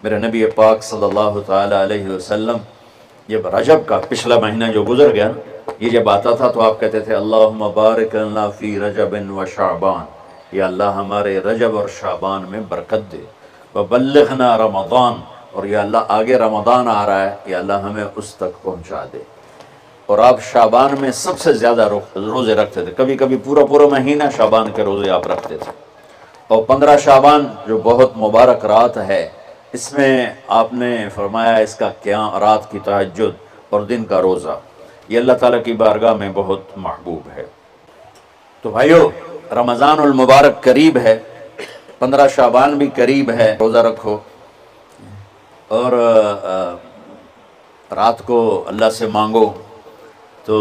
میرے نبی پاک صلی اللہ تعالی علیہ وسلم جب رجب کا پچھلا مہینہ جو گزر گیا یہ جب آتا تھا تو آپ کہتے تھے اللہم بارک لنا فی رجب و شعبان، یا اللہ ہمارے رجب اور شعبان میں برکت دے، وبلغنا رمضان، اور یا اللہ آگے رمضان آ رہا ہے، یا اللہ ہمیں اس تک پہنچا دے۔ اور آپ شعبان میں سب سے زیادہ روزے رکھتے تھے، کبھی کبھی پورا مہینہ شعبان کے روزے آپ رکھتے تھے۔ اور 15 شعبان جو بہت مبارک رات ہے، اس میں آپ نے فرمایا اس کا قیام، رات کی تہجد اور دن کا روزہ، یہ اللہ تعالیٰ کی بارگاہ میں بہت محبوب ہے۔ تو بھائیو، رمضان المبارک قریب ہے، 15 شعبان بھی قریب ہے، روزہ رکھو اور رات کو اللہ سے مانگو تو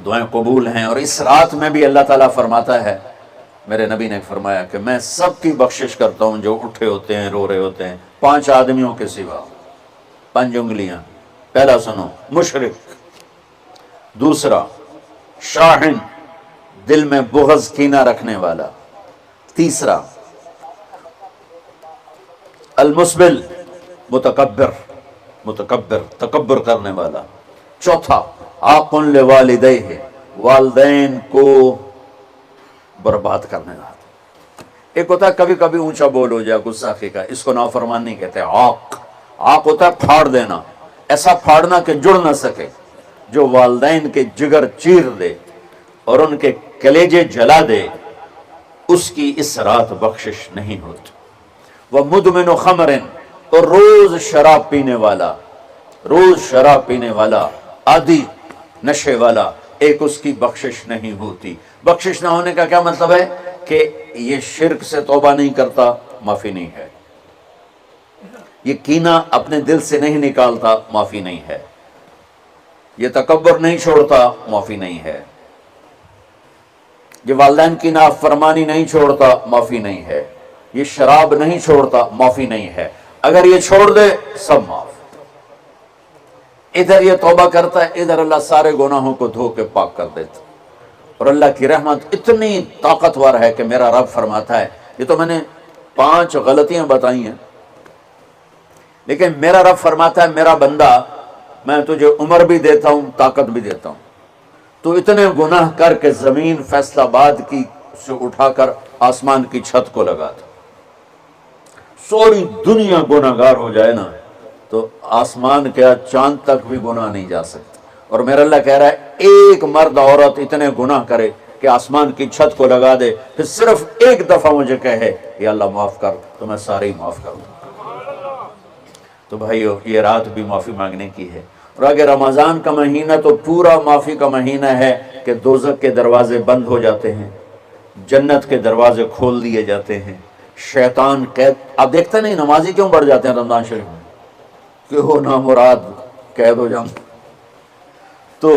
دعائیں قبول ہیں۔ اور اس رات میں بھی اللہ تعالیٰ فرماتا ہے، میرے نبی نے فرمایا کہ میں سب کی بخشش کرتا ہوں جو اٹھے ہوتے ہیں، رو رہے ہوتے ہیں، 5 آدمیوں کے سوا، 5 انگلیاں۔ پہلا سنو، مشرک، دوسرا شاحن، دل میں بغض کینہ رکھنے والا، تیسرا المسبل، متکبر تکبر کرنے والا، چوتھا عاق لوالدیہ، والدین کو برباد کرنے والا۔ ایک ہوتا ہے کبھی کبھی اونچا بول ہو جائے گستاخی کا، اس کو نافرمان نہیں کہتے، عاق ہوتا ہے پھاڑ دینا، ایسا پھاڑنا کہ جڑ نہ سکے، جو والدین کے جگر چیر دے اور ان کے کلیجے جلا دے، اس کی اس رات بخشش نہیں ہوتی۔ وہ مدمن خمر، اور روز شراب پینے والا، عادی نشے والا، ایک اس کی بخشش نہیں ہوتی۔ بخشش نہ ہونے کا کیا مطلب ہے؟ کہ یہ شرک سے توبہ نہیں کرتا، معافی نہیں ہے، یہ کینہ اپنے دل سے نہیں نکالتا، معافی نہیں ہے، یہ تکبر نہیں چھوڑتا، معافی نہیں ہے، یہ والدین کی نافرمانی نہیں چھوڑتا، معافی نہیں ہے، یہ شراب نہیں چھوڑتا، معافی نہیں ہے۔ اگر یہ چھوڑ دے سب معاف۔ ادھر یہ توبہ کرتا ہے، ادھر اللہ سارے گناہوں کو دھو کے پاک کر دیتا۔ اور اللہ کی رحمت اتنی طاقتور ہے کہ میرا رب فرماتا ہے، یہ تو میں نے 5 غلطیاں بتائی ہیں، لیکن میرا رب فرماتا ہے میرا بندہ، میں تجھے عمر بھی دیتا ہوں، طاقت بھی دیتا ہوں، تو اتنے گناہ کر کے زمین فیصل آباد کی سے اٹھا کر آسمان کی چھت کو لگا دو، سوری دنیا گناہ گار ہو جائے نا تو آسمان کیا چاند تک بھی گناہ نہیں جا سکتا۔ اور میرا اللہ کہہ رہا ہے ایک مرد عورت اتنے گناہ کرے کہ آسمان کی چھت کو لگا دے، پھر صرف ایک دفعہ مجھے کہے یا اللہ معاف کر، تو میں سارے ہی معاف کر دوں۔ تو بھائیو، یہ رات بھی معافی مانگنے کی ہے۔ اور اگر رمضان کا مہینہ تو پورا معافی کا مہینہ ہے کہ دوزخ کے دروازے بند ہو جاتے ہیں، جنت کے دروازے کھول دیے جاتے ہیں، شیطان قید، آپ دیکھتے نہیں نمازی کیوں بڑھ جاتے ہیں رمضان شریف میں؟ کہ ہو نامراد قید ہو جاؤں۔ تو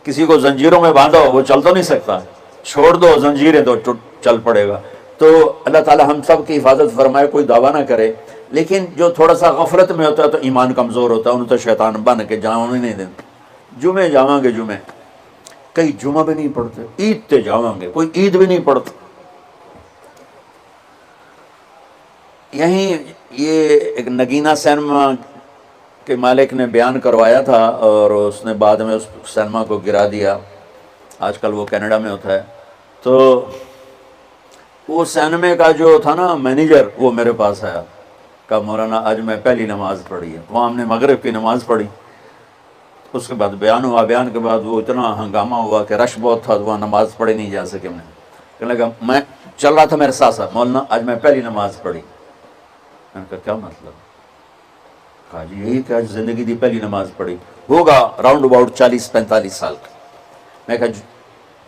کسی کو زنجیروں میں باندھو، وہ چل تو نہیں سکتا، چھوڑ دو زنجیریں تو چل پڑے گا۔ تو اللہ تعالی ہم سب کی حفاظت فرمائے، کوئی دعویٰ نہ کرے، لیکن جو تھوڑا سا غفلت میں ہوتا ہے تو ایمان کمزور ہوتا ہے، انہوں تو شیطان بن کے جاؤں نہیں دیتے۔ جمعے جاؤں گے، جمعے کئی جمعہ بھی نہیں پڑھتے، عید تے جاؤں گے، کوئی عید بھی نہیں پڑھتا۔ یہیں یہ ایک نگینہ سینما کے مالک نے بیان کروایا تھا اور اس نے بعد میں اس سینما کو گرا دیا، آج کل وہ کینیڈا میں ہوتا ہے۔ تو وہ سینمے کا جو تھا نا مینیجر، وہ میرے پاس آیا، کہا مولانا آج میں پہلی نماز پڑھی ہے۔ وہاں ہم نے مغرب کی نماز پڑھی، اس کے بعد بیان ہوا، بیان کے بعد وہ اتنا ہنگامہ ہوا کہ رش بہت تھا، وہاں نماز پڑھی نہیں جا سکے۔ کہنے لگا، میں چل رہا تھا میرے ساتھ ساتھ، مولانا آج میں پہلی نماز پڑھی۔ میں نے کہا کیا مطلب؟ کہا جی یہی کہ آج زندگی دی پہلی نماز پڑھی، ہوگا راؤنڈ اباؤٹ 40-45 سال کا۔ میں کہا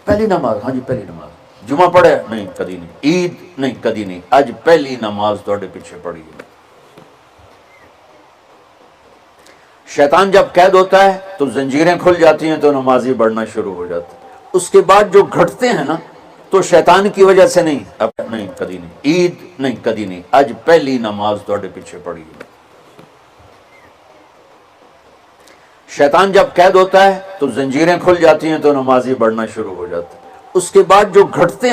پہلی نماز؟ ہاں جی پہلی نماز۔ جمعہ پڑھے؟ نہیں کدی نہیں۔ عید؟ نہیں کدی نہیں، آج پہلی نماز تھوڑے پیچھے پڑھی ہے۔ شیطان جب قید ہوتا ہے تو زنجیریں کھل جاتی ہیں تو نمازی بڑھنا شروع ہو جاتا ہے۔ اس کے بعد جو گھٹتے ہیں نا تو شیطان کی وجہ سے نہیں، اب نہیں کدی نہیں، عید نہیں کدی نہیں، آج پہلی نماز تھوڑے پیچھے پڑھی ہے۔ شیطان جب قید ہوتا ہے تو زنجیریں کھل جاتی ہیں تو نمازی بڑھنا شروع ہو جاتا ہے۔ اس کے بعد جو گھٹتے ہیں